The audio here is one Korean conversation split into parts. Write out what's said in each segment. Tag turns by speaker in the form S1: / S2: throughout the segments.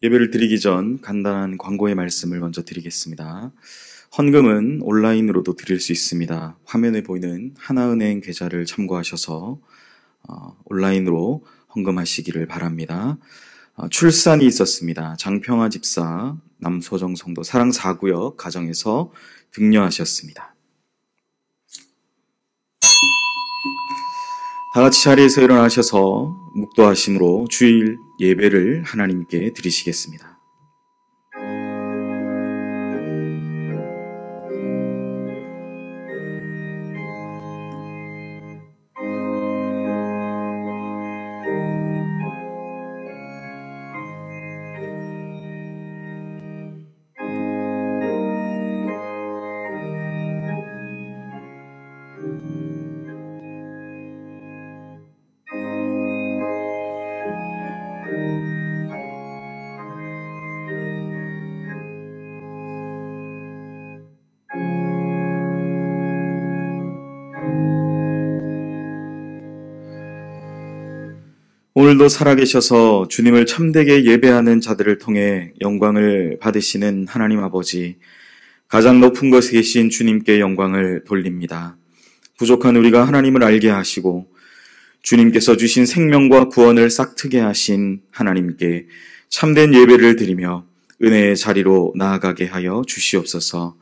S1: 예배를 드리기 전 간단한 광고의 말씀을 먼저 드리겠습니다. 헌금은 온라인으로도 드릴 수 있습니다. 화면에 보이는 하나은행 계좌를 참고하셔서 온라인으로 헌금하시기를 바랍니다. 출산이 있었습니다. 장평화 집사, 남소정 성도 사랑 4구역 가정에서 등려하셨습니다. 다 같이 자리에서 일어나셔서 묵도하심으로 주일 예배를 하나님께 드리시겠습니다. 오늘도 살아계셔서 주님을 참되게 예배하는 자들을 통해 영광을 받으시는 하나님 아버지, 가장 높은 곳에 계신 주님께 영광을 돌립니다. 부족한 우리가 하나님을 알게 하시고 주님께서 주신 생명과 구원을 싹트게 하신 하나님께 참된 예배를 드리며 은혜의 자리로 나아가게 하여 주시옵소서.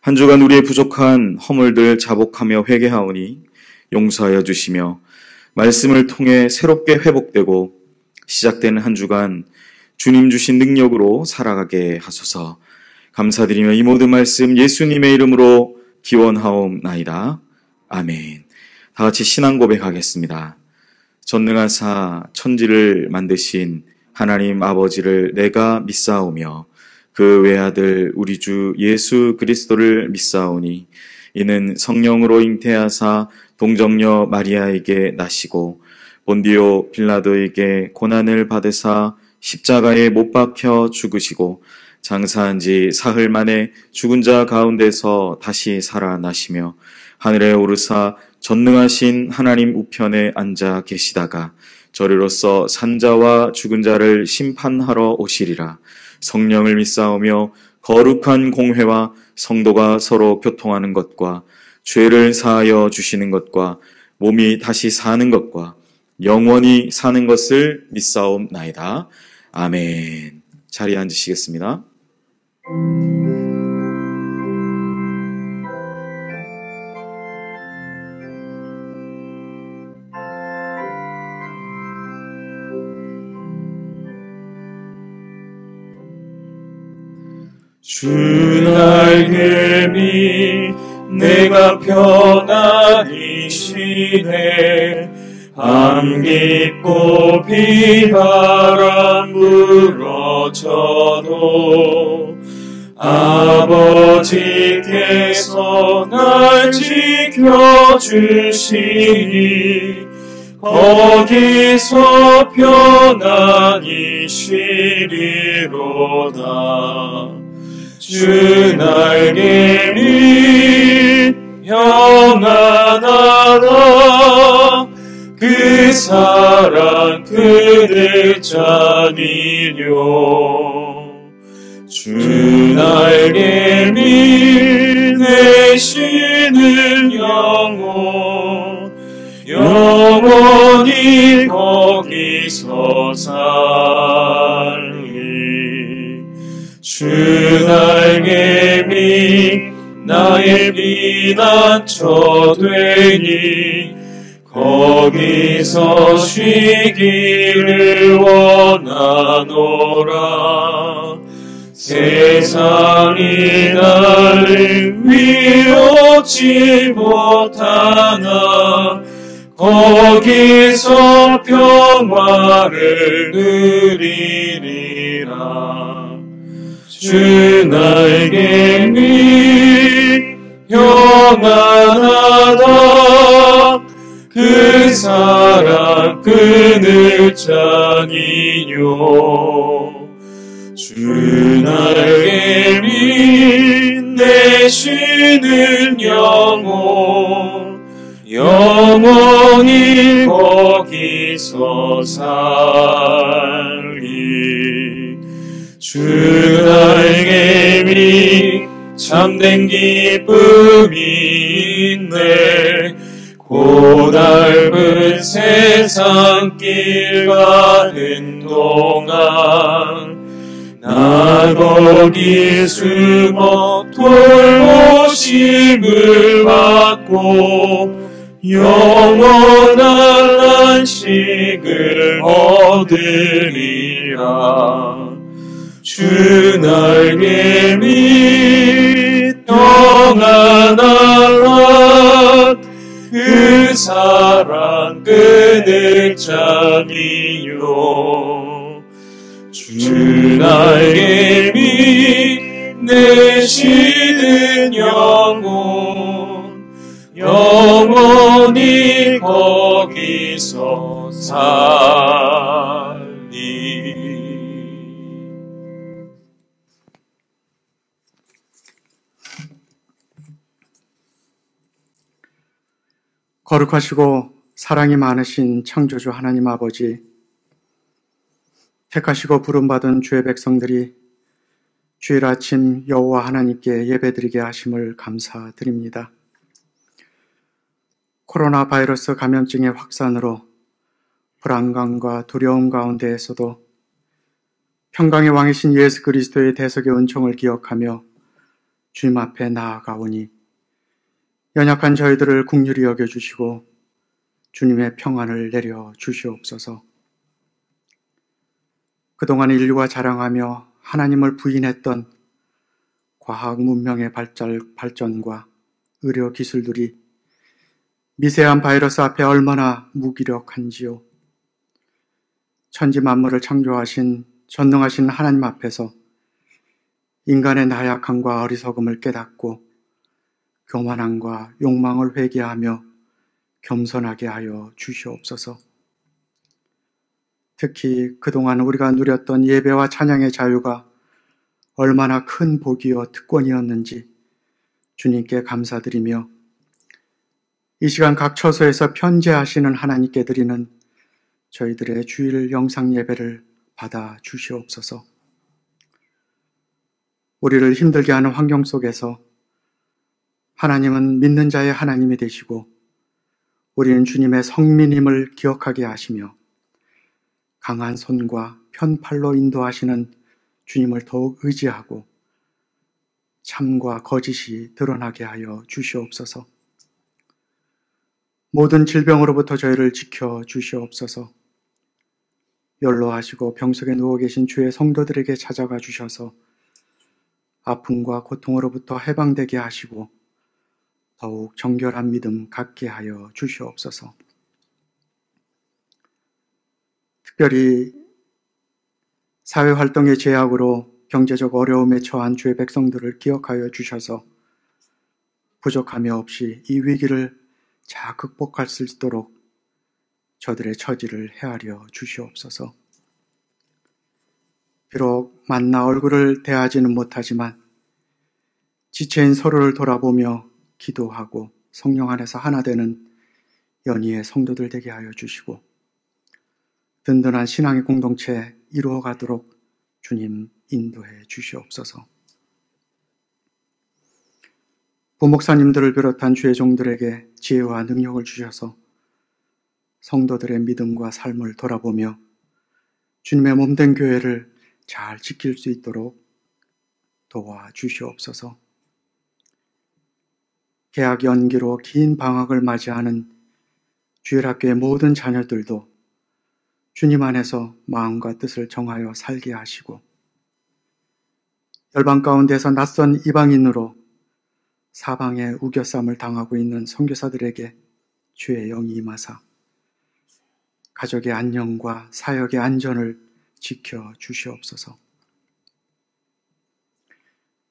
S1: 한 주간 우리의 부족한 허물들 자복하며 회개하오니 용서하여 주시며 말씀을 통해 새롭게 회복되고 시작되는 한 주간 주님 주신 능력으로 살아가게 하소서. 감사드리며 이 모든 말씀 예수님의 이름으로 기원하옵나이다. 아멘. 다 같이 신앙 고백하겠습니다. 전능하사 천지를 만드신 하나님 아버지를 내가 믿사오며 그 외아들 우리 주 예수 그리스도를 믿사오니 이는 성령으로 잉태하사 동정녀 마리아에게 나시고 본디오 빌라도에게 고난을 받으사 십자가에 못 박혀 죽으시고 장사한 지 사흘 만에 죽은 자 가운데서 다시 살아나시며 하늘에 오르사 전능하신 하나님 우편에 앉아 계시다가 저리로서 산자와 죽은 자를 심판하러 오시리라. 성령을 믿사오며 거룩한 공회와 성도가 서로 교통하는 것과 죄를 사하여 주시는 것과 몸이 다시 사는 것과 영원히 사는 것을 믿사옵나이다. 아멘. 자리에 앉으시겠습니다.
S2: 주 날개미 내가 편안히 쉬네. 밤 깊고 비바람 불어쳐도 아버지께서 날 지켜주시니 거기서 편안히 쉬리로다. 주 날개미 평안하다. 그 사랑 그늘 잔이뇨. 주 날개미 내쉬는 영혼 영원히 거기서 살리. 주 날개미 나의 피난처 되니 거기서 쉬기를 원하노라. 세상이 나를 위협지 못하나 거기서 평화를 누리리라. 주 날개미 평안하다. 그 사랑 그늘 잔이뇨. 주 날개미 내쉬는 영혼 영원히 거기서 살리. 주 나에게 미 참된 기쁨이 있네. 고넓은 세상 길 가는 동안 나 거기 숨어 돌보심을 받고 영원한 안식을 얻으리라. 주 날개 및 평안한 그 사랑 끊을 자니요. 주 날개 및 내 쉬는 영혼 영원히 거기서 살리.
S3: 거룩하시고 사랑이 많으신 창조주 하나님 아버지, 택하시고 부름받은 주의 백성들이 주일 아침 여호와 하나님께 예배드리게 하심을 감사드립니다. 코로나 바이러스 감염증의 확산으로 불안감과 두려움 가운데에서도 평강의 왕이신 예수 그리스도의 대속의 은총을 기억하며 주님 앞에 나아가오니 연약한 저희들을 긍휼히 여겨주시고 주님의 평안을 내려 주시옵소서. 그동안 인류가 자랑하며 하나님을 부인했던 과학 문명의 발전과 의료 기술들이 미세한 바이러스 앞에 얼마나 무기력한지요. 천지 만물을 창조하신 전능하신 하나님 앞에서 인간의 나약함과 어리석음을 깨닫고 교만함과 욕망을 회개하며 겸손하게 하여 주시옵소서. 특히 그동안 우리가 누렸던 예배와 찬양의 자유가 얼마나 큰 복이요 특권이었는지 주님께 감사드리며 이 시간 각 처소에서 편재하시는 하나님께 드리는 저희들의 주일 영상 예배를 받아 주시옵소서. 우리를 힘들게 하는 환경 속에서 하나님은 믿는 자의 하나님이 되시고 우리는 주님의 성민임을 기억하게 하시며 강한 손과 편팔로 인도하시는 주님을 더욱 의지하고 참과 거짓이 드러나게 하여 주시옵소서. 모든 질병으로부터 저희를 지켜 주시옵소서. 연로하시고 병석에 누워 계신 주의 성도들에게 찾아가 주셔서 아픔과 고통으로부터 해방되게 하시고 더욱 정결한 믿음 갖게 하여 주시옵소서. 특별히 사회활동의 제약으로 경제적 어려움에 처한 주의 백성들을 기억하여 주셔서 부족함이 없이 이 위기를 잘 극복할 수 있도록 저들의 처지를 헤아려 주시옵소서. 비록 만나 얼굴을 대하지는 못하지만 지체인 서로를 돌아보며 기도하고 성령 안에서 하나 되는 연희의 성도들 되게 하여 주시고 든든한 신앙의 공동체 이루어가도록 주님 인도해 주시옵소서. 부목사님들을 비롯한 주의 종들에게 지혜와 능력을 주셔서 성도들의 믿음과 삶을 돌아보며 주님의 몸된 교회를 잘 지킬 수 있도록 도와주시옵소서. 개학 연기로 긴 방학을 맞이하는 주일학교의 모든 자녀들도 주님 안에서 마음과 뜻을 정하여 살게 하시고 열방 가운데서 낯선 이방인으로 사방의 우겨쌈을 당하고 있는 선교사들에게 주의 영이 임하사 가족의 안녕과 사역의 안전을 지켜 주시옵소서.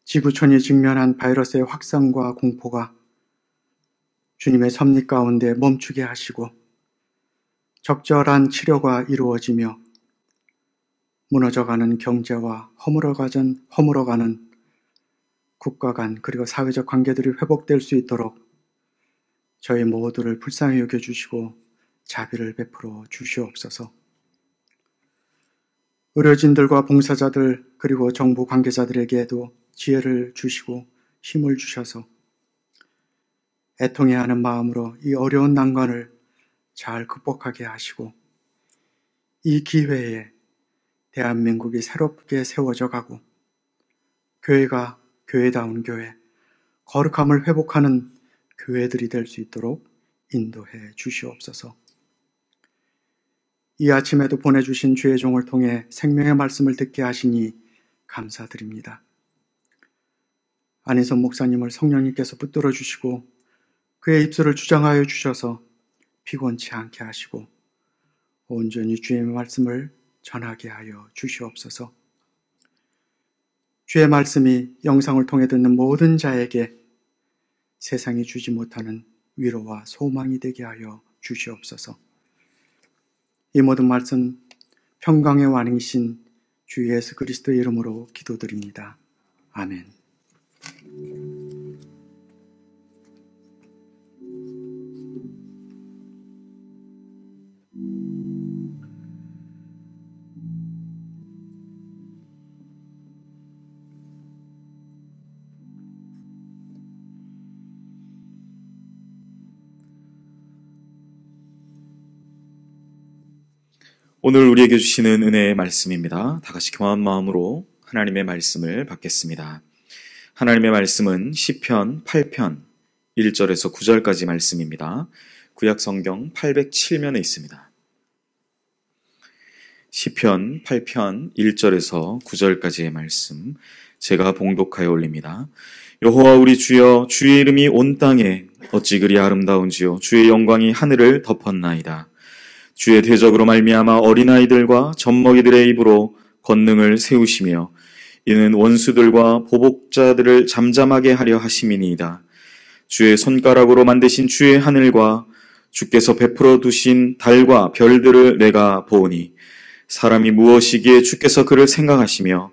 S3: 지구촌이 직면한 바이러스의 확산과 공포가 주님의 섭리 가운데 멈추게 하시고 적절한 치료가 이루어지며 무너져가는 경제와 허물어가는 국가 간 그리고 사회적 관계들이 회복될 수 있도록 저희 모두를 불쌍히 여겨주시고 자비를 베풀어 주시옵소서. 의료진들과 봉사자들 그리고 정부 관계자들에게도 지혜를 주시고 힘을 주셔서 애통해하는 마음으로 이 어려운 난관을 잘 극복하게 하시고 이 기회에 대한민국이 새롭게 세워져 가고 교회가 교회다운 교회, 거룩함을 회복하는 교회들이 될 수 있도록 인도해 주시옵소서. 이 아침에도 보내주신 주의 종을 통해 생명의 말씀을 듣게 하시니 감사드립니다. 안희선 목사님을 성령님께서 붙들어 주시고 그의 입술을 주장하여 주셔서 피곤치 않게 하시고 온전히 주의 말씀을 전하게 하여 주시옵소서. 주의 말씀이 영상을 통해 듣는 모든 자에게 세상이 주지 못하는 위로와 소망이 되게 하여 주시옵소서. 이 모든 말씀 평강의 왕이신 주 예수 그리스도의 이름으로 기도드립니다. 아멘.
S1: 오늘 우리에게 주시는 은혜의 말씀입니다. 다 같이 겸허한 마음으로 하나님의 말씀을 받겠습니다. 하나님의 말씀은 시편 8편 1절에서 9절까지 말씀입니다. 구약 성경 807면에 있습니다. 시편 8편 1절에서 9절까지의 말씀 제가 봉독하여 올립니다. 여호와 우리 주여, 주의 이름이 온 땅에 어찌 그리 아름다운지요, 주의 영광이 하늘을 덮었나이다. 주의 대적으로 말미암아 어린아이들과 젖먹이들의 입으로 권능을 세우시며 이는 원수들과 보복자들을 잠잠하게 하려 하심이니이다. 주의 손가락으로 만드신 주의 하늘과 주께서 베풀어 두신 달과 별들을 내가 보오니 사람이 무엇이기에 주께서 그를 생각하시며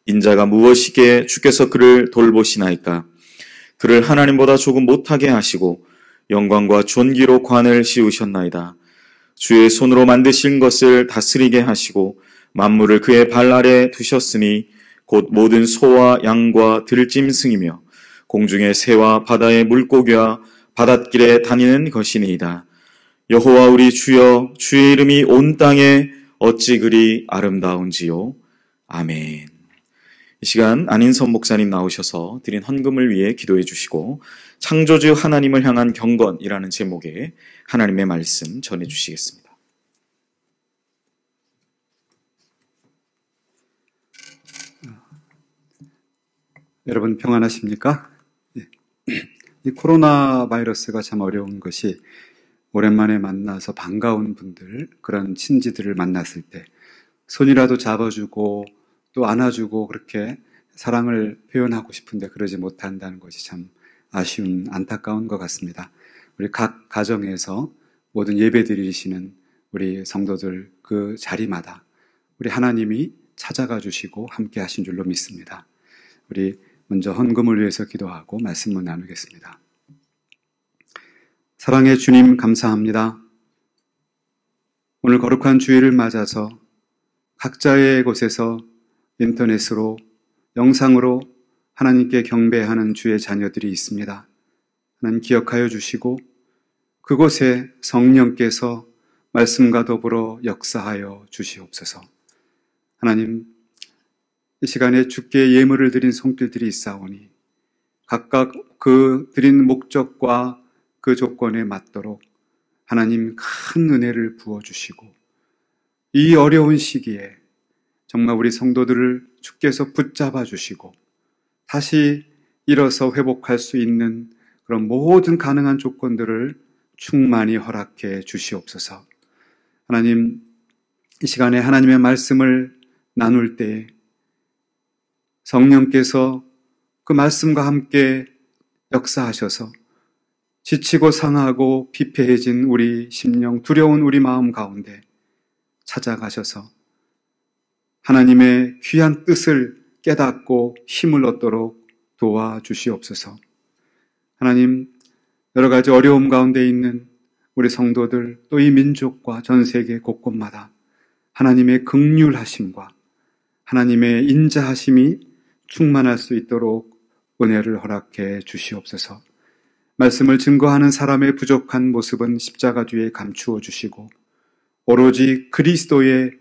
S1: 인자가 무엇이기에 주께서 그를 돌보시나이까. 그를 하나님보다 조금 못하게 하시고 영광과 존귀로 관을 씌우셨나이다. 주의 손으로 만드신 것을 다스리게 하시고 만물을 그의 발 아래 두셨으니 곧 모든 소와 양과 들짐승이며 공중의 새와 바다의 물고기와 바닷길에 다니는 것이니이다. 여호와 우리 주여, 주의 이름이 온 땅에 어찌 그리 아름다운지요. 아멘. 이 시간 안인선 목사님 나오셔서 드린 헌금을 위해 기도해 주시고 창조주 하나님을 향한 경건이라는 제목의 하나님의 말씀 전해 주시겠습니다.
S4: 여러분 평안하십니까? 이 코로나 바이러스가 참 어려운 것이 오랜만에 만나서 반가운 분들, 그런 친지들을 만났을 때 손이라도 잡아주고 또 안아주고 그렇게 사랑을 표현하고 싶은데 그러지 못한다는 것이 참 아쉬운, 안타까운 것 같습니다. 우리 각 가정에서 모든 예배 드리시는 우리 성도들 그 자리마다 우리 하나님이 찾아가 주시고 함께 하신 줄로 믿습니다. 우리 먼저 헌금을 위해서 기도하고 말씀을 나누겠습니다. 사랑의 주님 감사합니다. 오늘 거룩한 주일을 맞아서 각자의 곳에서 인터넷으로 영상으로 하나님께 경배하는 주의 자녀들이 있습니다. 하나님 기억하여 주시고 그곳에 성령께서 말씀과 더불어 역사하여 주시옵소서. 하나님, 이 시간에 주께 예물을 드린 손길들이 있사오니 각각 그 드린 목적과 그 조건에 맞도록 하나님 큰 은혜를 부어주시고 이 어려운 시기에 정말 우리 성도들을 주께서 붙잡아 주시고 다시 일어서 회복할 수 있는 그런 모든 가능한 조건들을 충만히 허락해 주시옵소서. 하나님, 이 시간에 하나님의 말씀을 나눌 때 성령께서 그 말씀과 함께 역사하셔서 지치고 상하고 피폐해진 우리 심령, 두려운 우리 마음 가운데 찾아가셔서 하나님의 귀한 뜻을 깨닫고 힘을 얻도록 도와주시옵소서. 하나님, 여러 가지 어려움 가운데 있는 우리 성도들 또 이 민족과 전 세계 곳곳마다 하나님의 긍휼하심과 하나님의 인자하심이 충만할 수 있도록 은혜를 허락해 주시옵소서. 말씀을 증거하는 사람의 부족한 모습은 십자가 뒤에 감추어 주시고 오로지 그리스도의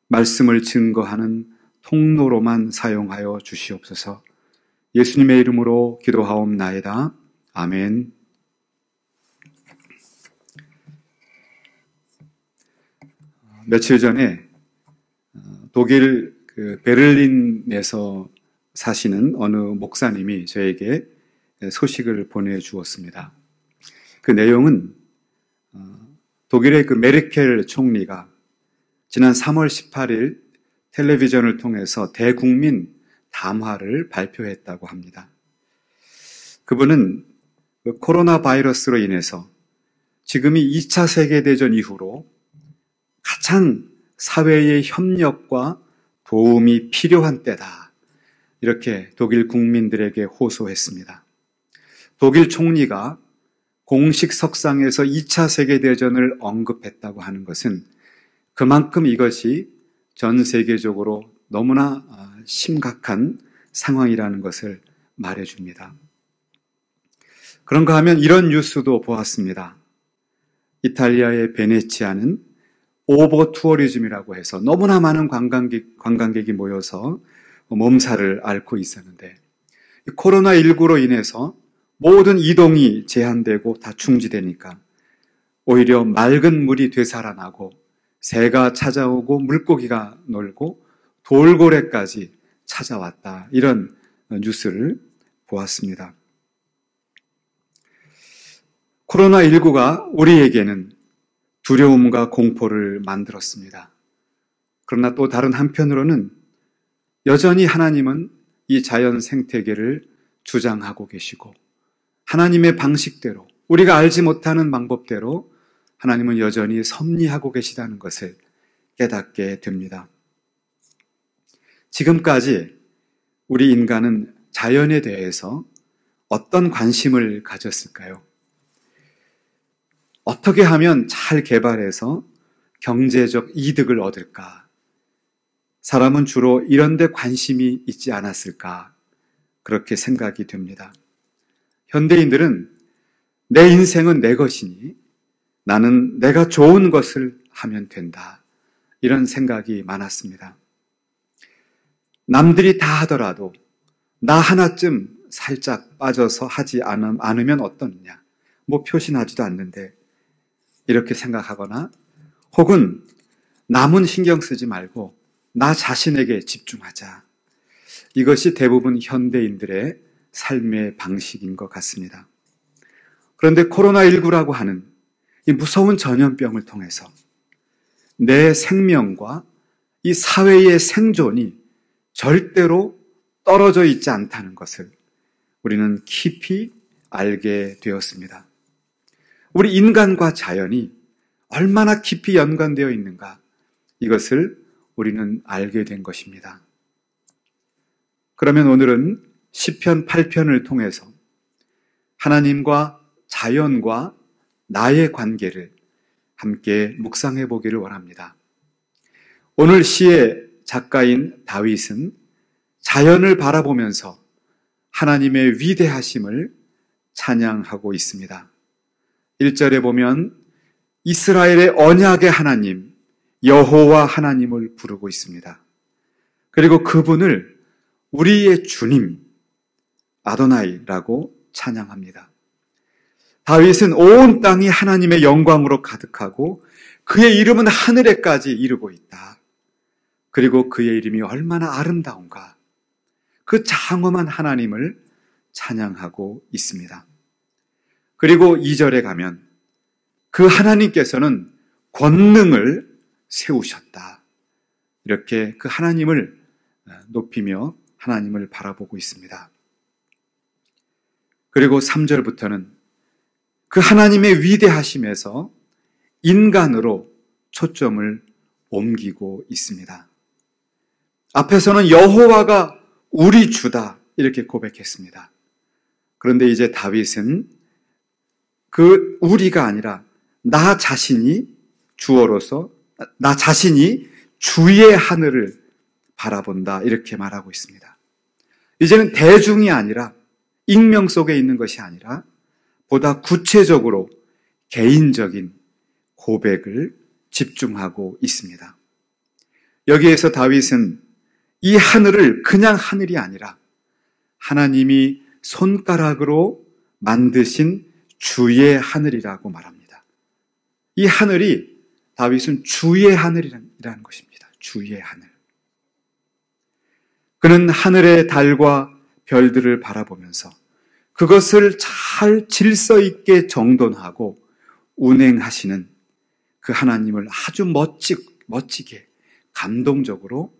S4: 말씀을 증거하는 통로로만 사용하여 주시옵소서. 예수님의 이름으로 기도하옵나이다. 아멘. 며칠 전에 독일 베를린에서 사시는 어느 목사님이 저에게 소식을 보내주었습니다. 그 내용은 독일의 메르켈 총리가 지난 3월 18일 텔레비전을 통해서 대국민 담화를 발표했다고 합니다. 그분은 코로나 바이러스로 인해서 지금이 2차 세계대전 이후로 가장 사회의 협력과 도움이 필요한 때다. 이렇게 독일 국민들에게 호소했습니다. 독일 총리가 공식 석상에서 2차 세계대전을 언급했다고 하는 것은 그만큼 이것이 전 세계적으로 너무나 심각한 상황이라는 것을 말해줍니다. 그런가 하면 이런 뉴스도 보았습니다. 이탈리아의 베네치아는 오버 투어리즘이라고 해서 너무나 많은 관광객이 모여서 몸살을 앓고 있었는데 코로나19로 인해서 모든 이동이 제한되고 다 중지되니까 오히려 맑은 물이 되살아나고 새가 찾아오고 물고기가 놀고 돌고래까지 찾아왔다. 이런 뉴스를 보았습니다. 코로나19가 우리에게는 두려움과 공포를 만들었습니다. 그러나 또 다른 한편으로는 여전히 하나님은 이 자연 생태계를 주장하고 계시고 하나님의 방식대로 우리가 알지 못하는 방법대로 하나님은 여전히 섭리하고 계시다는 것을 깨닫게 됩니다. 지금까지 우리 인간은 자연에 대해서 어떤 관심을 가졌을까요? 어떻게 하면 잘 개발해서 경제적 이득을 얻을까? 사람은 주로 이런 데 관심이 있지 않았을까? 그렇게 생각이 됩니다. 현대인들은 내 인생은 내 것이니 나는 내가 좋은 것을 하면 된다. 이런 생각이 많았습니다. 남들이 다 하더라도 나 하나쯤 살짝 빠져서 하지 않으면 어떻느냐. 표신하지도 않는데 이렇게 생각하거나 혹은 남은 신경 쓰지 말고 나 자신에게 집중하자. 이것이 대부분 현대인들의 삶의 방식인 것 같습니다. 그런데 코로나19라고 하는 이 무서운 전염병을 통해서 내 생명과 이 사회의 생존이 절대로 떨어져 있지 않다는 것을 우리는 깊이 알게 되었습니다. 우리 인간과 자연이 얼마나 깊이 연관되어 있는가, 이것을 우리는 알게 된 것입니다. 그러면 오늘은 시편 8편을 통해서 하나님과 자연과 나의 관계를 함께 묵상해 보기를 원합니다. 오늘 시의 작가인 다윗은 자연을 바라보면서 하나님의 위대하심을 찬양하고 있습니다. 1절에 보면 이스라엘의 언약의 하나님, 여호와 하나님을 부르고 있습니다. 그리고 그분을 우리의 주님, 아도나이라고 찬양합니다. 다윗은 온 땅이 하나님의 영광으로 가득하고 그의 이름은 하늘에까지 이르고 있다. 그리고 그의 이름이 얼마나 아름다운가. 그 장엄한 하나님을 찬양하고 있습니다. 그리고 2절에 가면 그 하나님께서는 권능을 세우셨다. 이렇게 그 하나님을 높이며 하나님을 바라보고 있습니다. 그리고 3절부터는 그 하나님의 위대하심에서 인간으로 초점을 옮기고 있습니다. 앞에서는 여호와가 우리 주다 이렇게 고백했습니다. 그런데 이제 다윗은 그 우리가 아니라 나 자신이 주어로서 나 자신이 주의 하늘을 바라본다. 이렇게 말하고 있습니다. 이제는 대중이 아니라 익명 속에 있는 것이 아니라 보다 구체적으로 개인적인 고백을 집중하고 있습니다. 여기에서 다윗은 이 하늘을 그냥 하늘이 아니라 하나님이 손가락으로 만드신 주의 하늘이라고 말합니다. 이 하늘이 다윗은 주의 하늘이라는 것입니다. 주의 하늘. 그는 하늘의 달과 별들을 바라보면서 그것을 잘 질서 있게 정돈하고 운행하시는 그 하나님을 아주 멋지게 감동적으로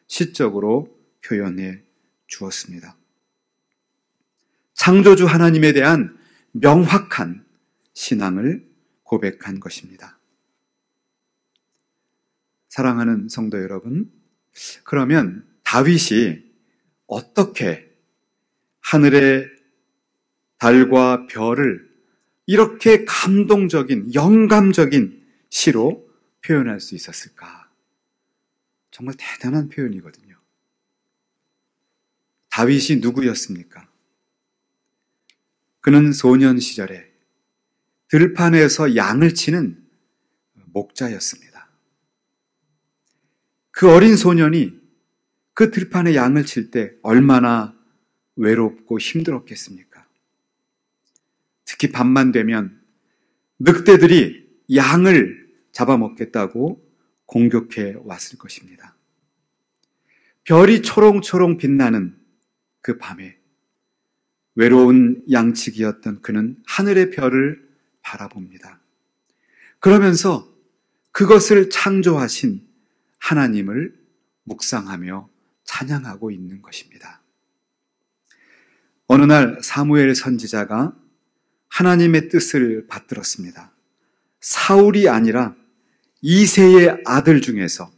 S4: 시적으로 표현해 주었습니다. 창조주 하나님에 대한 명확한 신앙을 고백한 것입니다. 사랑하는 성도 여러분, 그러면 다윗이 어떻게 하늘의 달과 별을 이렇게 감동적인, 영감적인 시로 표현할 수 있었을까? 정말 대단한 표현이거든요. 다윗이 누구였습니까? 그는 소년 시절에 들판에서 양을 치는 목자였습니다. 그 어린 소년이 그 들판에 양을 칠 때 얼마나 외롭고 힘들었겠습니까? 특히 밤만 되면 늑대들이 양을 잡아먹겠다고 공격해 왔을 것입니다. 별이 초롱초롱 빛나는 그 밤에 외로운 양치기였던 그는 하늘의 별을 바라봅니다. 그러면서 그것을 창조하신 하나님을 묵상하며 찬양하고 있는 것입니다. 어느 날 사무엘 선지자가 하나님의 뜻을 받들었습니다. 사울이 아니라 이새의 아들 중에서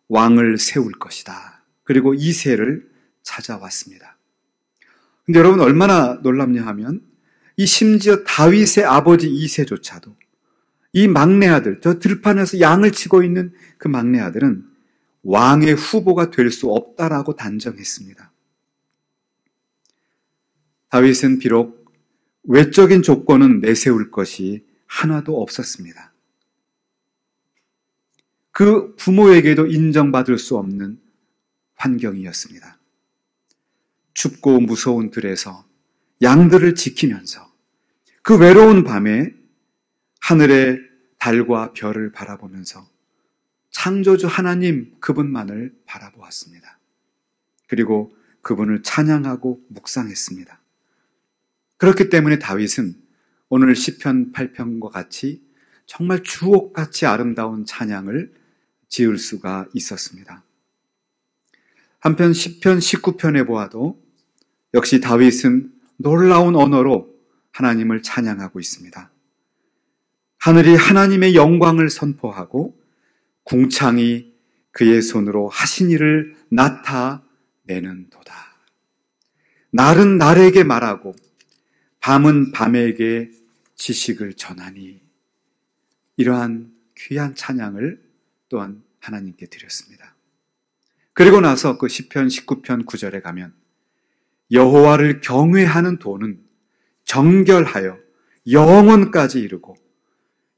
S4: 왕을 세울 것이다. 그리고 이새를 찾아왔습니다. 근데 여러분 얼마나 놀랍냐 하면 이 심지어 다윗의 아버지 이새조차도 이 막내 아들, 저 들판에서 양을 치고 있는 그 막내 아들은 왕의 후보가 될 수 없다라고 단정했습니다. 다윗은 비록 외적인 조건은 내세울 것이 하나도 없었습니다. 그 부모에게도 인정받을 수 없는 환경이었습니다. 춥고 무서운 들에서 양들을 지키면서 그 외로운 밤에 하늘의 달과 별을 바라보면서 창조주 하나님 그분만을 바라보았습니다. 그리고 그분을 찬양하고 묵상했습니다. 그렇기 때문에 다윗은 오늘 시편 8편과 같이 정말 주옥같이 아름다운 찬양을 지을 수가 있었습니다. 한편 시편 19편에 보아도 역시 다윗은 놀라운 언어로 하나님을 찬양하고 있습니다. 하늘이 하나님의 영광을 선포하고 궁창이 그의 손으로 하신 일을 나타내는도다. 날은 날에게 말하고 밤은 밤에게 지식을 전하니. 이러한 귀한 찬양을 또한 하나님께 드렸습니다. 그리고 나서 그 시편 19편 9절에 가면 여호와를 경외하는 도는 정결하여 영원까지 이르고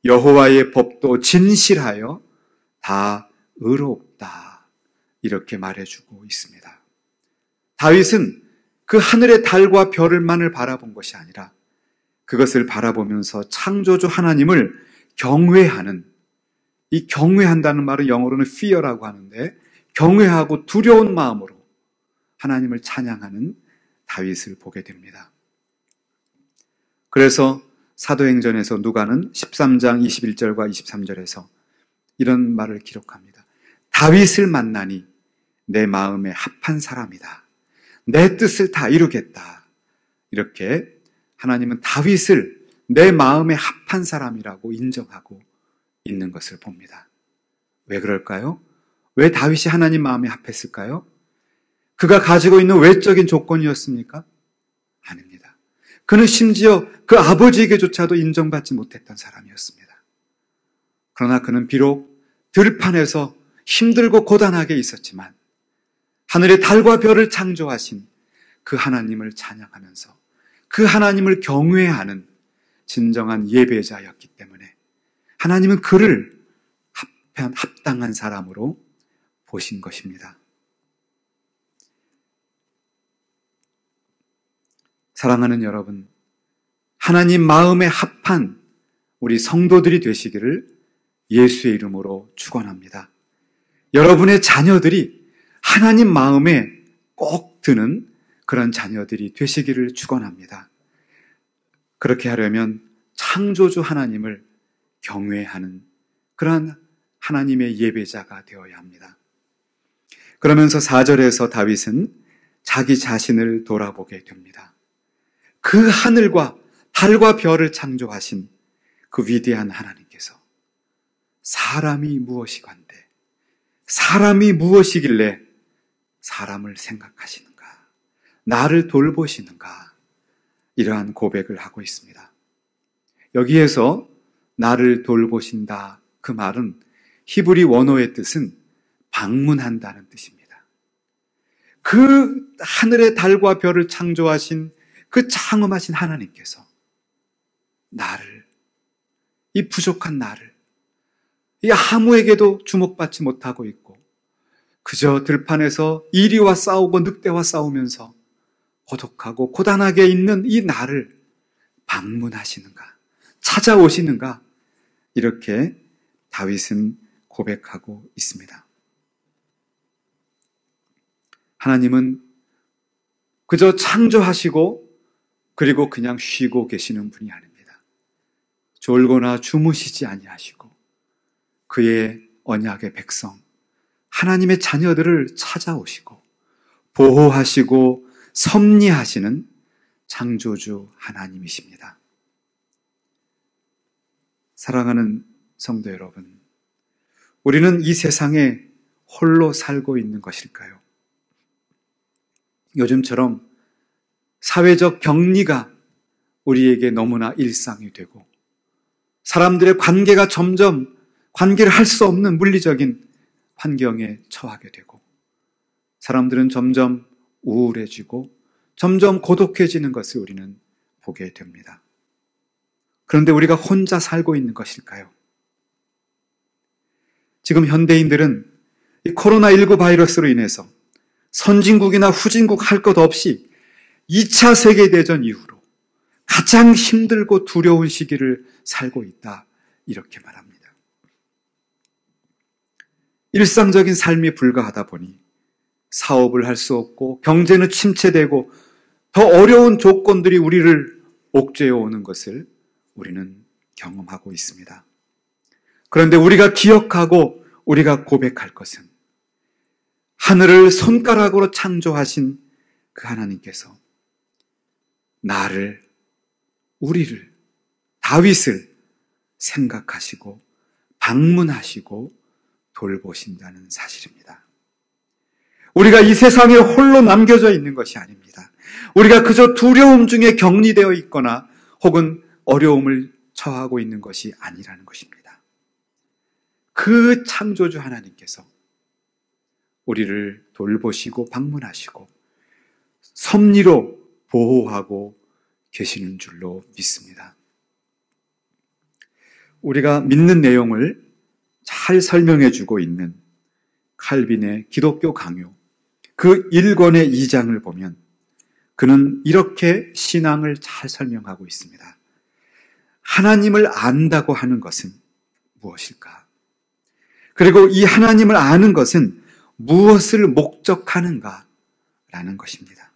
S4: 여호와의 법도 진실하여 다 의롭다. 이렇게 말해주고 있습니다. 다윗은 그 하늘의 달과 별을만을 바라본 것이 아니라 그것을 바라보면서 창조주 하나님을 경외하는, 이 경외한다는 말은 영어로는 fear라고 하는데 경외하고 두려운 마음으로 하나님을 찬양하는 다윗을 보게 됩니다. 그래서 사도행전에서 누가는 13장 21절과 23절에서 이런 말을 기록합니다. 다윗을 만나니 내 마음에 합한 사람이다. 내 뜻을 다 이루겠다. 이렇게 하나님은 다윗을 내 마음에 합한 사람이라고 인정하고 있는 것을 봅니다. 왜 그럴까요? 왜 다윗이 하나님 마음에 합했을까요? 그가 가지고 있는 외적인 조건이었습니까? 아닙니다. 그는 심지어 그 아버지에게조차도 인정받지 못했던 사람이었습니다. 그러나 그는 비록 들판에서 힘들고 고단하게 있었지만 하늘의 달과 별을 창조하신 그 하나님을 찬양하면서 그 하나님을 경외하는 진정한 예배자였기 때문에 하나님은 그를 합당한 사람으로 보신 것입니다. 사랑하는 여러분, 하나님 마음에 합한 우리 성도들이 되시기를 예수의 이름으로 축원합니다. 여러분의 자녀들이 하나님 마음에 꼭 드는 그런 자녀들이 되시기를 축원합니다. 그렇게 하려면 창조주 하나님을 경외하는 그러한 하나님의 예배자가 되어야 합니다. 그러면서 4절에서 다윗은 자기 자신을 돌아보게 됩니다. 그 하늘과 달과 별을 창조하신 그 위대한 하나님께서 사람이 무엇이건데, 사람이 무엇이길래 사람을 생각하시는가, 나를 돌보시는가, 이러한 고백을 하고 있습니다. 여기에서 나를 돌보신다, 그 말은 히브리 원어의 뜻은 방문한다는 뜻입니다. 그 하늘의 달과 별을 창조하신 그 장엄하신 하나님께서 나를, 이 부족한 나를, 이 아무에게도 주목받지 못하고 있고 그저 들판에서 이리와 싸우고 늑대와 싸우면서 고독하고 고단하게 있는 이 나를 방문하시는가, 찾아오시는가, 이렇게 다윗은 고백하고 있습니다. 하나님은 그저 창조하시고 그리고 그냥 쉬고 계시는 분이 아닙니다. 졸거나 주무시지 아니하시고 그의 언약의 백성, 하나님의 자녀들을 찾아오시고 보호하시고 섭리하시는 창조주 하나님이십니다. 사랑하는 성도 여러분, 우리는 이 세상에 홀로 살고 있는 것일까요? 요즘처럼 사회적 격리가 우리에게 너무나 일상이 되고 사람들의 관계가 점점 관계를 할 수 없는 물리적인 환경에 처하게 되고 사람들은 점점 우울해지고 점점 고독해지는 것을 우리는 보게 됩니다. 그런데 우리가 혼자 살고 있는 것일까요? 지금 현대인들은 이 코로나19 바이러스로 인해서 선진국이나 후진국 할 것 없이 2차 세계대전 이후로 가장 힘들고 두려운 시기를 살고 있다, 이렇게 말합니다. 일상적인 삶이 불가하다 보니 사업을 할 수 없고 경제는 침체되고 더 어려운 조건들이 우리를 옥죄어 오는 것을 우리는 경험하고 있습니다. 그런데 우리가 기억하고 우리가 고백할 것은 하늘을 손가락으로 창조하신 그 하나님께서 나를, 우리를, 다윗을 생각하시고 방문하시고 돌보신다는 사실입니다. 우리가 이 세상에 홀로 남겨져 있는 것이 아닙니다. 우리가 그저 두려움 중에 격리되어 있거나 혹은 어려움을 처하고 있는 것이 아니라는 것입니다. 그 창조주 하나님께서 우리를 돌보시고 방문하시고 섭리로 보호하고 계시는 줄로 믿습니다. 우리가 믿는 내용을 잘 설명해 주고 있는 칼빈의 기독교 강요, 그 1권의 2장을 보면 그는 이렇게 신앙을 잘 설명하고 있습니다. 하나님을 안다고 하는 것은 무엇일까? 그리고 이 하나님을 아는 것은 무엇을 목적하는가? 라는 것입니다.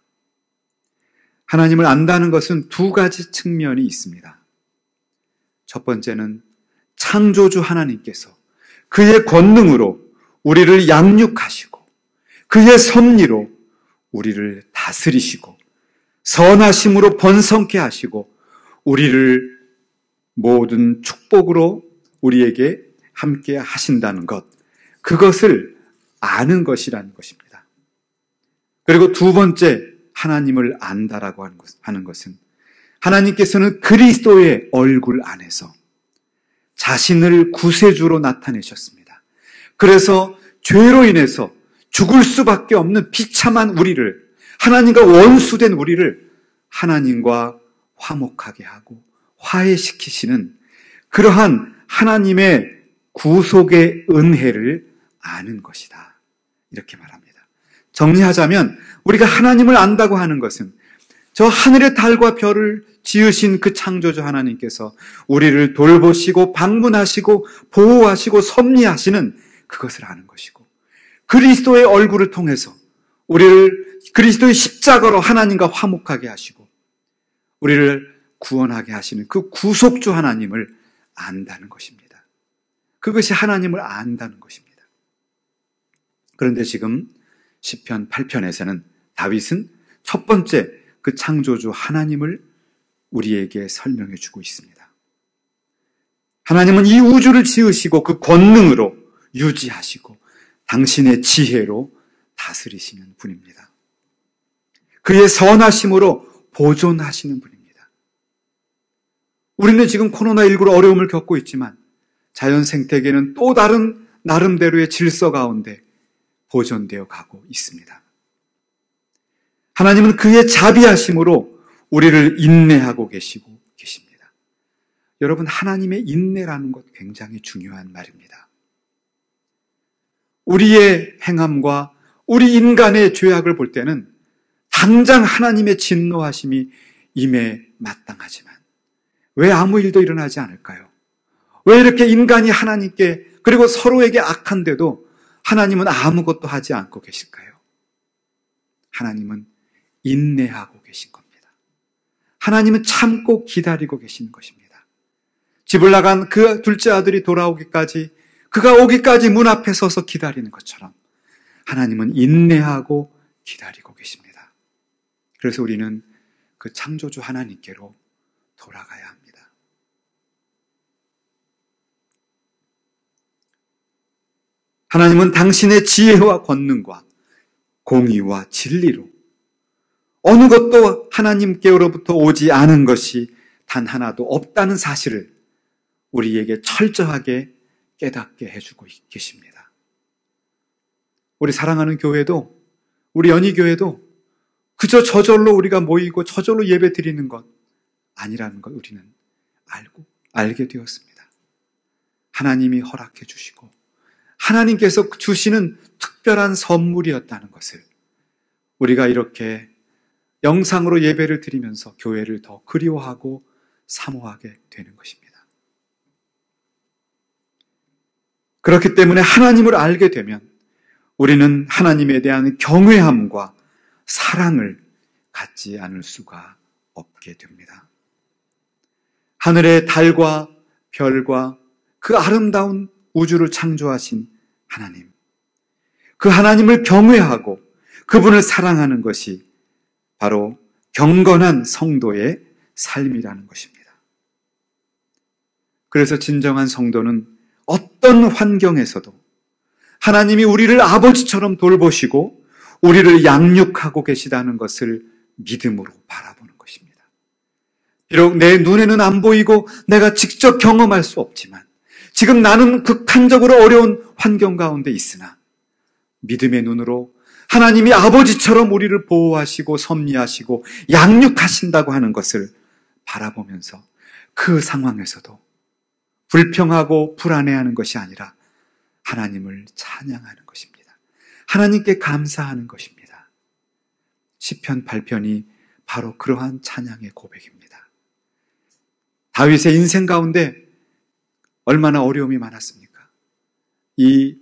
S4: 하나님을 안다는 것은 두 가지 측면이 있습니다. 첫 번째는 창조주 하나님께서 그의 권능으로 우리를 양육하시고 그의 섭리로 우리를 다스리시고 선하심으로 번성케 하시고 우리를 모든 축복으로 우리에게 함께 하신다는 것, 그것을 아는 것이라는 것입니다. 그리고 두 번째, 하나님을 안다라고 하는 것은 하나님께서는 그리스도의 얼굴 안에서 자신을 구세주로 나타내셨습니다. 그래서 죄로 인해서 죽을 수밖에 없는 비참한 우리를, 하나님과 원수된 우리를 하나님과 화목하게 하고 화해시키시는 그러한 하나님의 구속의 은혜를 아는 것이다. 이렇게 말합니다. 정리하자면 우리가 하나님을 안다고 하는 것은 저 하늘의 달과 별을 지으신 그 창조주 하나님께서 우리를 돌보시고 방문하시고 보호하시고 섭리하시는 그것을 아는 것이고, 그리스도의 얼굴을 통해서 우리를 그리스도의 십자가로 하나님과 화목하게 하시고 우리를 구원하게 하시는 그 구속주 하나님을 안다는 것입니다. 그것이 하나님을 안다는 것입니다. 그런데 지금 시편 8편에서는 다윗은 첫 번째 그 창조주 하나님을 우리에게 설명해 주고 있습니다. 하나님은 이 우주를 지으시고 그 권능으로 유지하시고 당신의 지혜로 다스리시는 분입니다. 그의 선하심으로 보존하시는 분입니다. 우리는 지금 코로나19로 어려움을 겪고 있지만 자연 생태계는 또 다른 나름대로의 질서 가운데 보존되어 가고 있습니다. 하나님은 그의 자비하심으로 우리를 인내하고 계시고 계십니다. 여러분, 하나님의 인내라는 것 굉장히 중요한 말입니다. 우리의 행함과 우리 인간의 죄악을 볼 때는 당장 하나님의 진노하심이 임해 마땅하지만 왜 아무 일도 일어나지 않을까요? 왜 이렇게 인간이 하나님께 그리고 서로에게 악한데도 하나님은 아무것도 하지 않고 계실까요? 하나님은 인내하고 계신 겁니다. 하나님은 참고 기다리고 계시는 것입니다. 집을 나간 그 둘째 아들이 돌아오기까지, 그가 오기까지 문 앞에 서서 기다리는 것처럼 하나님은 인내하고 기다리고 계십니다. 그래서 우리는 그 창조주 하나님께로 돌아가야 합니다. 하나님은 당신의 지혜와 권능과 공의와 진리로 어느 것도 하나님께로부터 오지 않은 것이 단 하나도 없다는 사실을 우리에게 철저하게 깨닫게 해주고 계십니다. 우리 사랑하는 교회도, 우리 연희교회도 그저 저절로 우리가 모이고 저절로 예배 드리는 것 아니라는 것 우리는 알게 되었습니다. 하나님이 허락해 주시고 하나님께서 주시는 특별한 선물이었다는 것을 우리가 이렇게 영상으로 예배를 드리면서 교회를 더 그리워하고 사모하게 되는 것입니다. 그렇기 때문에 하나님을 알게 되면 우리는 하나님에 대한 경외함과 사랑을 갖지 않을 수가 없게 됩니다. 하늘의 달과 별과 그 아름다운 우주를 창조하신 하나님, 그 하나님을 경외하고 그분을 사랑하는 것이 바로 경건한 성도의 삶이라는 것입니다. 그래서 진정한 성도는 어떤 환경에서도 하나님이 우리를 아버지처럼 돌보시고 우리를 양육하고 계시다는 것을 믿음으로 바라보는 것입니다. 비록 내 눈에는 안 보이고 내가 직접 경험할 수 없지만 지금 나는 극한적으로 어려운 환경 가운데 있으나 믿음의 눈으로 하나님이 아버지처럼 우리를 보호하시고 섭리하시고 양육하신다고 하는 것을 바라보면서 그 상황에서도 불평하고 불안해하는 것이 아니라 하나님을 찬양하는 것입니다. 하나님께 감사하는 것입니다. 시편 8편이 바로 그러한 찬양의 고백입니다. 다윗의 인생 가운데 얼마나 어려움이 많았습니까? 이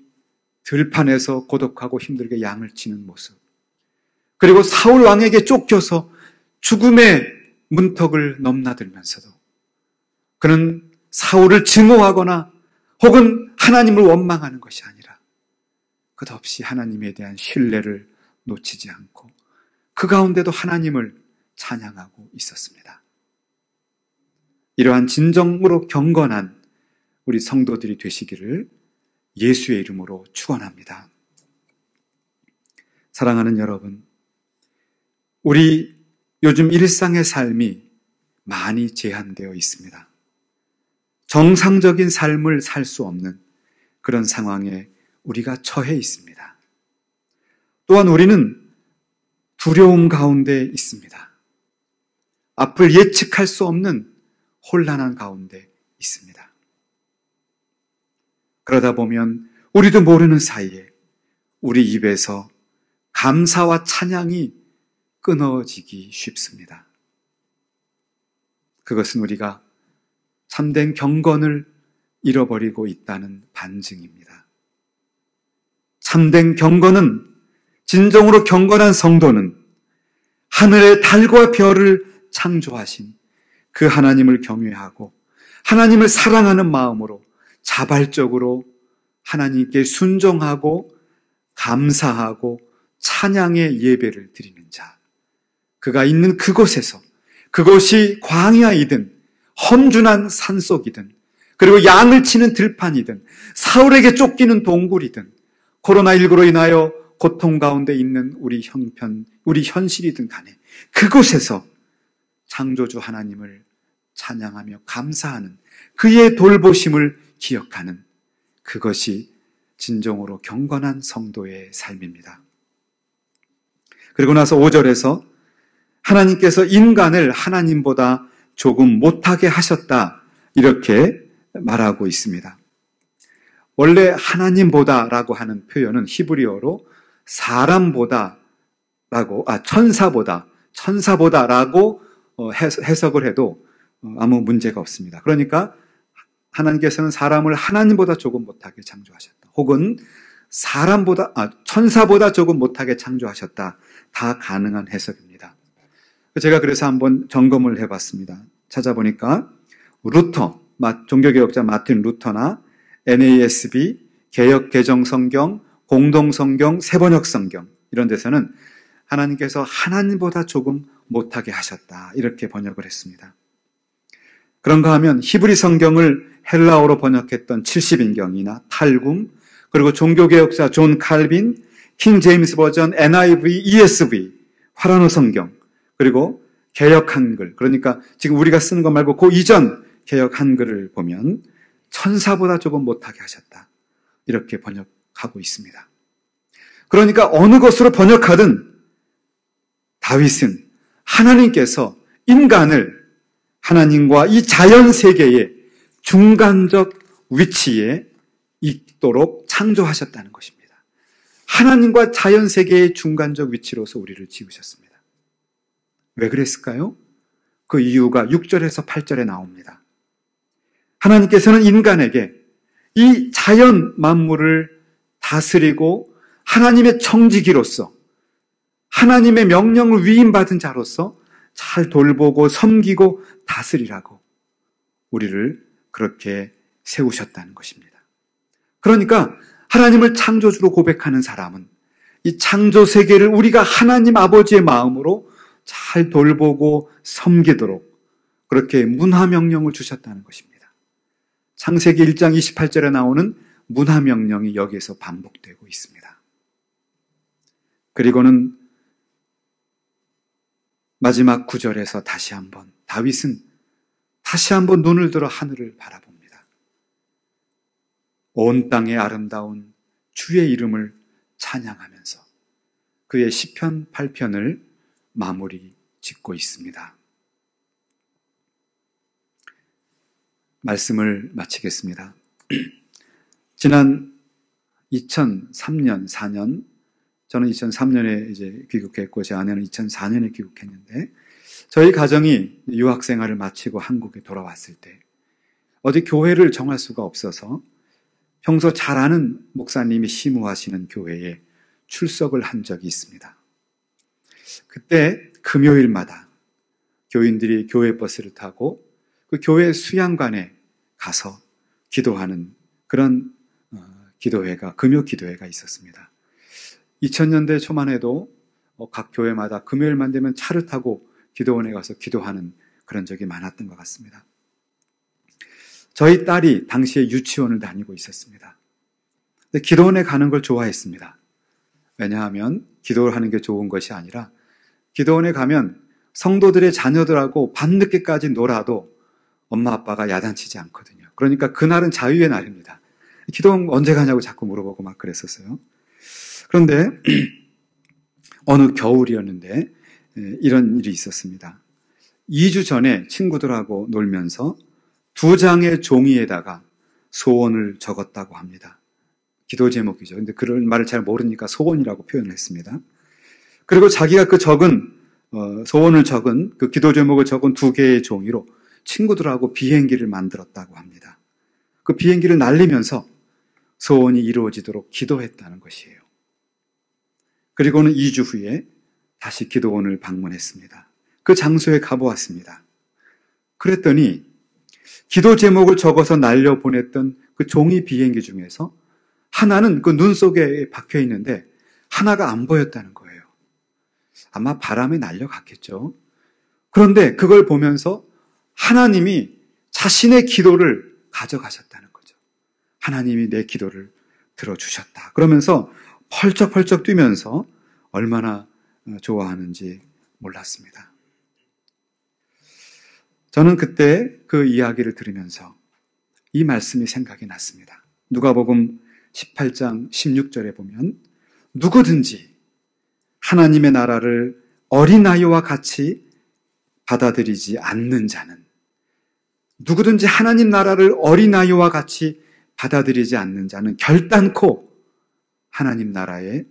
S4: 들판에서 고독하고 힘들게 양을 치는 모습, 그리고 사울 왕에게 쫓겨서 죽음의 문턱을 넘나들면서도 그는 사울을 증오하거나 혹은 하나님을 원망하는 것이 아니라 끝없이 하나님에 대한 신뢰를 놓치지 않고 그 가운데도 하나님을 찬양하고 있었습니다. 이러한 진정으로 경건한 우리 성도들이 되시기를 예수의 이름으로 축원합니다. 사랑하는 여러분, 우리 요즘 일상의 삶이 많이 제한되어 있습니다. 정상적인 삶을 살 수 없는 그런 상황에 우리가 처해 있습니다. 또한 우리는 두려움 가운데 있습니다. 앞을 예측할 수 없는 혼란한 가운데 있습니다. 그러다 보면 우리도 모르는 사이에 우리 입에서 감사와 찬양이 끊어지기 쉽습니다. 그것은 우리가 참된 경건을 잃어버리고 있다는 반증입니다. 참된 경건은, 진정으로 경건한 성도는 하늘의 달과 별을 창조하신 그 하나님을 경외하고 하나님을 사랑하는 마음으로 자발적으로 하나님께 순종하고 감사하고 찬양의 예배를 드리는 자, 그가 있는 그곳에서, 그것이 광야이든 험준한 산속이든 그리고 양을 치는 들판이든 사울에게 쫓기는 동굴이든 코로나19로 인하여 고통 가운데 있는 우리 현실이든 간에 그곳에서 창조주 하나님을 찬양하며 감사하는 그의 돌보심을 기억하는 그것이 진정으로 경건한 성도의 삶입니다. 그리고 나서 5절에서 하나님께서 인간을 하나님보다 조금 못하게 하셨다, 이렇게 말하고 있습니다. 원래 하나님보다라고 하는 표현은 히브리어로 천사보다라고 해석을 해도 아무 문제가 없습니다. 그러니까 하나님께서는 사람을 하나님보다 조금 못하게 창조하셨다, 혹은 천사보다 조금 못하게 창조하셨다, 다 가능한 해석입니다. 제가 그래서 한번 점검을 해봤습니다. 찾아보니까 종교개혁자 마틴 루터나 NASB, 개역개정성경, 공동성경, 새번역성경 이런 데서는 하나님께서 하나님보다 조금 못하게 하셨다, 이렇게 번역을 했습니다. 그런가 하면 히브리 성경을 헬라어로 번역했던 70인경이나 탈굼, 그리고 종교개혁자 존 칼빈, 킹 제임스 버전, NIV, ESV, 화란어 성경, 그리고 개역 한글, 그러니까 지금 우리가 쓰는 것 말고 그 이전 개역 한글을 보면 천사보다 조금 못하게 하셨다, 이렇게 번역하고 있습니다. 그러니까 어느 것으로 번역하든 다윗은 하나님께서 인간을 하나님과 이 자연세계의 중간적 위치에 있도록 창조하셨다는 것입니다. 하나님과 자연세계의 중간적 위치로서 우리를 지으셨습니다. 왜 그랬을까요? 그 이유가 6절에서 8절에 나옵니다. 하나님께서는 인간에게 이 자연 만물을 다스리고 하나님의 청지기로서, 하나님의 명령을 위임받은 자로서 잘 돌보고 섬기고 다스리라고 우리를 그렇게 세우셨다는 것입니다. 그러니까 하나님을 창조주로 고백하는 사람은 이 창조 세계를 우리가 하나님 아버지의 마음으로 잘 돌보고 섬기도록 그렇게 문화명령을 주셨다는 것입니다. 창세기 1장 28절에 나오는 문화명령이 여기에서 반복되고 있습니다. 그리고는 마지막 9절에서 다윗은 다시 한번 눈을 들어 하늘을 바라봅니다. 온 땅의 아름다운 주의 이름을 찬양하면서 그의 시편 8편을 마무리 짓고 있습니다. 말씀을 마치겠습니다. 지난 2003년, 4년, 저는 2003년에 이제 귀국했고 제 아내는 2004년에 귀국했는데, 저희 가정이 유학 생활을 마치고 한국에 돌아왔을 때 어디 교회를 정할 수가 없어서 평소 잘 아는 목사님이 심우하시는 교회에 출석을 한 적이 있습니다. 그때 금요일마다 교인들이 교회 버스를 타고 그 교회 수양관에 가서 기도하는 그런 금요 기도회가 있었습니다. 2000년대 초만 해도 각 교회마다 금요일만 되면 차를 타고 기도원에 가서 기도하는 그런 적이 많았던 것 같습니다. 저희 딸이 당시에 유치원을 다니고 있었습니다. 근데 기도원에 가는 걸 좋아했습니다. 왜냐하면 기도를 하는 게 좋은 것이 아니라 기도원에 가면 성도들의 자녀들하고 밤늦게까지 놀아도 엄마 아빠가 야단치지 않거든요. 그러니까 그날은 자유의 날입니다. 기도원 언제 가냐고 자꾸 물어보고 막 그랬었어요. 그런데 어느 겨울이었는데 이런 일이 있었습니다. 2주 전에 친구들하고 놀면서 2장의 종이에다가 소원을 적었다고 합니다. 기도 제목이죠. 근데 그런 말을 잘 모르니까 소원이라고 표현을 했습니다. 그리고 자기가 그 소원을 적은, 그 기도 제목을 적은 2개의 종이로 친구들하고 비행기를 만들었다고 합니다. 그 비행기를 날리면서 소원이 이루어지도록 기도했다는 것이에요. 그리고는 2주 후에 다시 기도원을 방문했습니다. 그 장소에 가보았습니다. 그랬더니 기도 제목을 적어서 날려보냈던 그 종이 비행기 중에서 하나는 그 눈 속에 박혀 있는데 하나가 안 보였다는 거예요. 아마 바람에 날려갔겠죠. 그런데 그걸 보면서 하나님이 자신의 기도를 가져가셨다는 거죠. 하나님이 내 기도를 들어주셨다. 그러면서 펄쩍펄쩍 뛰면서 얼마나 좋아하는지 몰랐습니다. 저는 그때 그 이야기를 들으면서 이 말씀이 생각이 났습니다. 누가복음 18장 16절에 보면 누구든지 하나님의 나라를 어린아이와 같이 받아들이지 않는 자는, 누구든지 하나님 나라를 어린아이와 같이 받아들이지 않는 자는 결단코 하나님 나라에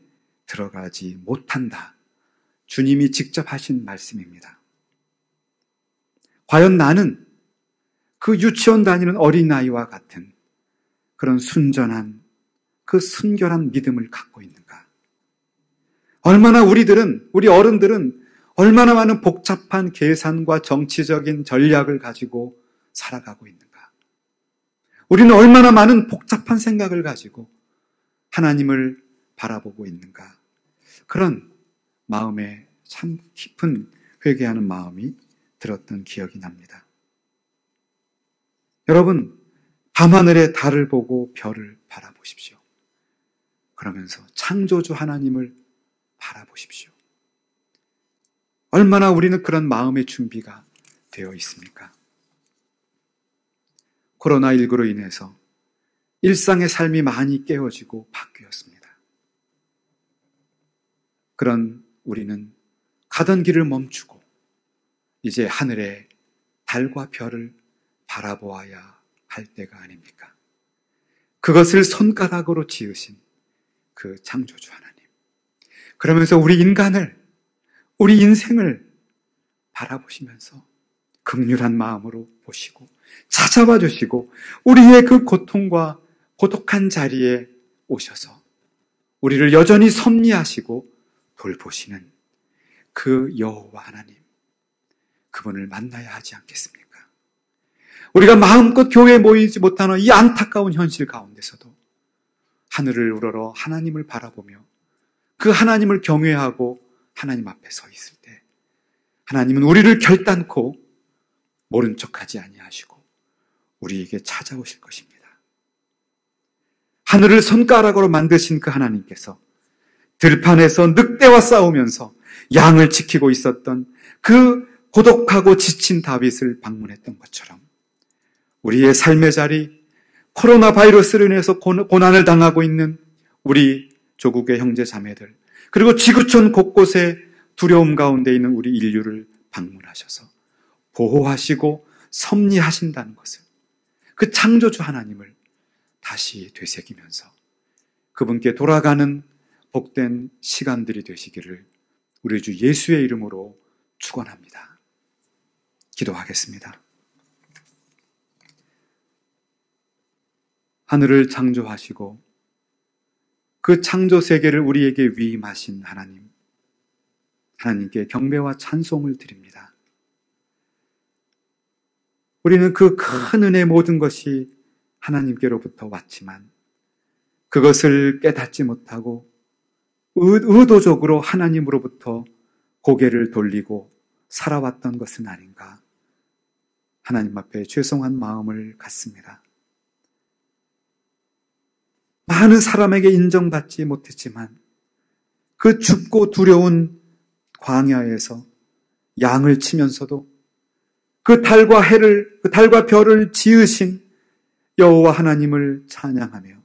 S4: 들어가지 못한다. 주님이 직접 하신 말씀입니다. 과연 나는 그 유치원 다니는 어린아이와 같은 그런 순전한, 그 순결한 믿음을 갖고 있는가? 얼마나 우리 어른들은 얼마나 많은 복잡한 계산과 정치적인 전략을 가지고 살아가고 있는가? 우리는 얼마나 많은 복잡한 생각을 가지고 하나님을 바라보고 있는가? 그런 마음에 참 깊은 회개하는 마음이 들었던 기억이 납니다. 여러분, 밤하늘의 달을 보고 별을 바라보십시오. 그러면서 창조주 하나님을 바라보십시오. 얼마나 우리는 그런 마음의 준비가 되어 있습니까? 코로나19로 인해서 일상의 삶이 많이 깨어지고 바뀌었습니다. 그런 우리는 가던 길을 멈추고 이제 하늘의 달과 별을 바라보아야 할 때가 아닙니까? 그것을 손가락으로 지으신 그 창조주 하나님. 그러면서 우리 인생을 바라보시면서 긍휼한 마음으로 보시고 찾아와 주시고 우리의 그 고통과 고독한 자리에 오셔서 우리를 여전히 섭리하시고 돌보시는 그 여호와 하나님, 그분을 만나야 하지 않겠습니까? 우리가 마음껏 교회에 모이지 못하는 이 안타까운 현실 가운데서도 하늘을 우러러 하나님을 바라보며 그 하나님을 경외하고 하나님 앞에 서 있을 때 하나님은 우리를 결단코 모른 척하지 아니하시고 우리에게 찾아오실 것입니다. 하늘을 손가락으로 만드신 그 하나님께서 들판에서 늑대와 싸우면서 양을 지키고 있었던 그 고독하고 지친 다윗을 방문했던 것처럼 우리의 삶의 자리, 코로나 바이러스로 인해서 고난을 당하고 있는 우리 조국의 형제 자매들, 그리고 지구촌 곳곳에 두려움 가운데 있는 우리 인류를 방문하셔서 보호하시고 섭리하신다는 것을, 그 창조주 하나님을 다시 되새기면서 그분께 돌아가는 복된 시간들이 되시기를 우리 주 예수의 이름으로 축원합니다. 기도하겠습니다. 하늘을 창조하시고 그 창조 세계를 우리에게 위임하신 하나님, 하나님께 경배와 찬송을 드립니다. 우리는 그 큰 은혜 모든 것이 하나님께로부터 왔지만 그것을 깨닫지 못하고 의도적으로 하나님으로부터 고개를 돌리고 살아왔던 것은 아닌가, 하나님 앞에 죄송한 마음을 갖습니다. 많은 사람에게 인정받지 못했지만 그 춥고 두려운 광야에서 양을 치면서도 그 달과 별을 지으신 여호와 하나님을 찬양하며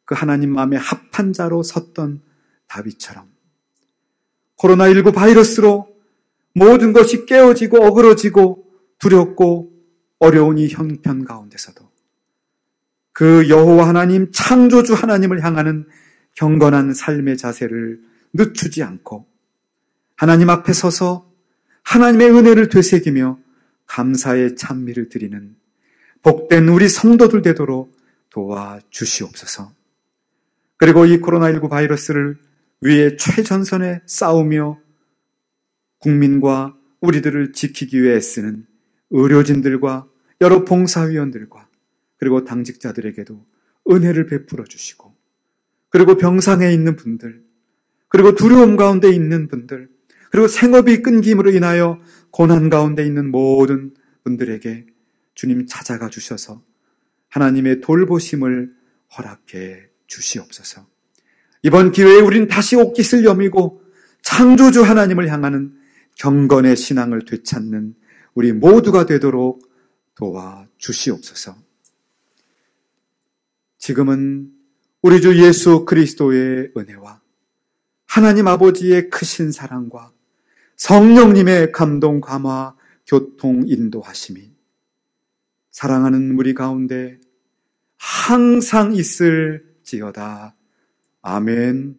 S4: 그 하나님 마음에 합한 자로 섰던 다윗처럼 코로나19 바이러스로 모든 것이 깨어지고 어그러지고 두렵고 어려운 이 형편 가운데서도 그 여호와 하나님, 창조주 하나님을 향하는 경건한 삶의 자세를 늦추지 않고 하나님 앞에 서서 하나님의 은혜를 되새기며 감사의 찬미를 드리는 복된 우리 성도들 되도록 도와주시옵소서. 그리고 이 코로나19 바이러스를 위해 최전선에 싸우며 국민과 우리들을 지키기 위해 애쓰는 의료진들과 여러 봉사위원들과 그리고 당직자들에게도 은혜를 베풀어 주시고, 그리고 병상에 있는 분들, 그리고 두려움 가운데 있는 분들, 그리고 생업이 끊김으로 인하여 고난 가운데 있는 모든 분들에게 주님 찾아가 주셔서 하나님의 돌보심을 허락해 주시옵소서. 이번 기회에 우린 다시 옷깃을 여미고 창조주 하나님을 향하는 경건의 신앙을 되찾는 우리 모두가 되도록 도와주시옵소서. 지금은 우리 주 예수 그리스도의 은혜와 하나님 아버지의 크신 사랑과 성령님의 감동, 감화, 교통, 인도하심이 사랑하는 우리 가운데 항상 있을지어다. 아멘.